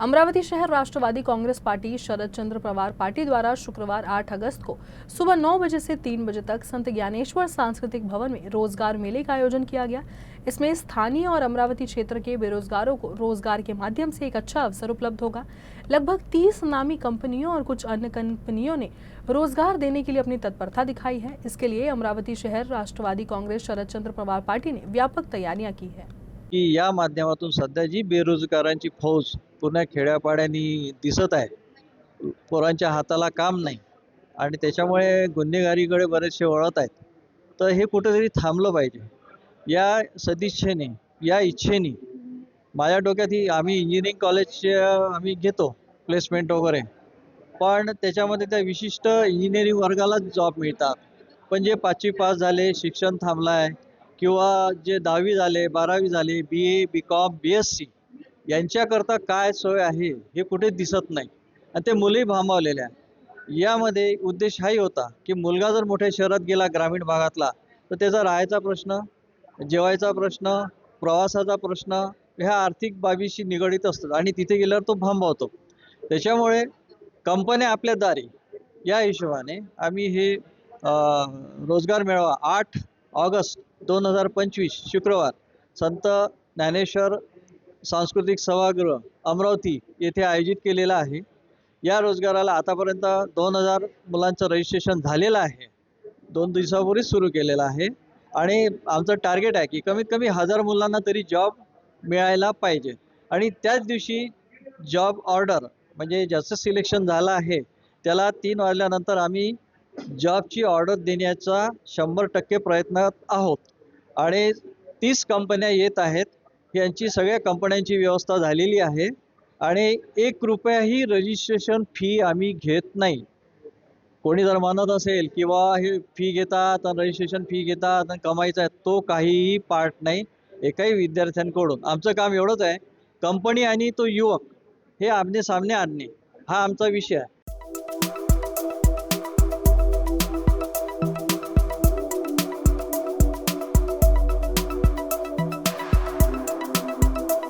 अमरावती शहर राष्ट्रवादी कांग्रेस पार्टी शरद चंद्र पवार पार्टी द्वारा शुक्रवार 8 अगस्त को सुबह 9 बजे से 3 बजे तक संत ज्ञानेश्वर सांस्कृतिक भवन में रोजगार मेले का आयोजन किया गया। इसमें स्थानीय और अमरावती क्षेत्र के बेरोजगारों को रोजगार के माध्यम से एक अच्छा अवसर उपलब्ध होगा। लगभग 30 नामी कंपनियों और कुछ अन्य कंपनियों ने रोजगार देने के लिए अपनी तत्परता दिखाई है। इसके लिए अमरावती शहर राष्ट्रवादी कांग्रेस शरद चंद्र पवार पार्टी ने व्यापक तैयारियां की है की या माध्यमातून सध्या जी बेरोजगारांची फौज पूर्ण खेड्यापाड्यांनी दिसत आहे, पोरांच्या हाताला काम नाही आणि त्याच्यामुळे गुन्हेगारीकडे बरेचसे वळत आहेत, तर हे कुठेतरी थांबलं पाहिजे। या सदिच्छेने, या इच्छेने माझ्या डोक्यात ही आम्ही इंजिनिअरिंग कॉलेजचे आम्ही घेतो प्लेसमेंट वगैरे, पण त्याच्यामध्ये त्या विशिष्ट इंजिनिअरिंग वर्गालाच जॉब मिळतात। पण जे 5वी पास झाले, शिक्षण थांबलाय किंवा जे 10वी झाले, 12वी झाले, BA, BCom, BSc यांच्याकरता काय सोय आहे हे कुठे दिसत नाही आणि ते मुलंही भांबावलेले आहे। यामध्ये उद्देश हाही होता की मुलगा जर मोठ्या शहरात गेला ग्रामीण भागातला, तर त्याचा राहायचा प्रश्न, जेवायचा प्रश्न, प्रवासाचा प्रश्न ह्या आर्थिक बाबीशी निगडित असतात आणि तिथे गेल्यावर तो भांबावतो। त्याच्यामुळे कंपन्या आपल्या दारी या हिशोबाने आम्ही हे रोजगार मेळावा 8 ऑगस्ट 2025 शुक्रवार संत ज्ञानेश्वर सांस्कृतिक सभागृह अमरावती येथे आयोजित केलेला आहे। या रोजगाराला आतापर्यंत 2000 मुलांचं रजिस्ट्रेशन झालेलं आहे, 2 दिवसापूर्वी सुरू केलेलं आहे आणि आमचं टार्गेट आहे की कमीत कमी 1000 मुलांना तरी जॉब मिळायला पाहिजे आणि त्याच दिवशी जॉब ऑर्डर म्हणजे ज्याचं सिलेक्शन झालं आहे त्याला 3 वाजल्यानंतर आम्ही जॉबची ऑर्डर देण्याचा 100% प्रयत्नात आहोत आणि 30 कंपन्या येत आहेत। यांची सगळ्या कंपन्यांची व्यवस्था झालेली आहे आणि 1 रुपयाही रजिस्ट्रेशन फी आम्ही घेत नाही। कोणी जर म्हणत असेल किंवा हे फी घेतात आणि रजिस्ट्रेशन फी घेतात आणि कमाईचा आहे, तो काहीही पार्ट नाही एकाही विद्यार्थ्यांकडून। आमचं काम एवढंच आहे, कंपनी आणि तो युवक हे आमने सामने आणणे हा आमचा विषय आहे।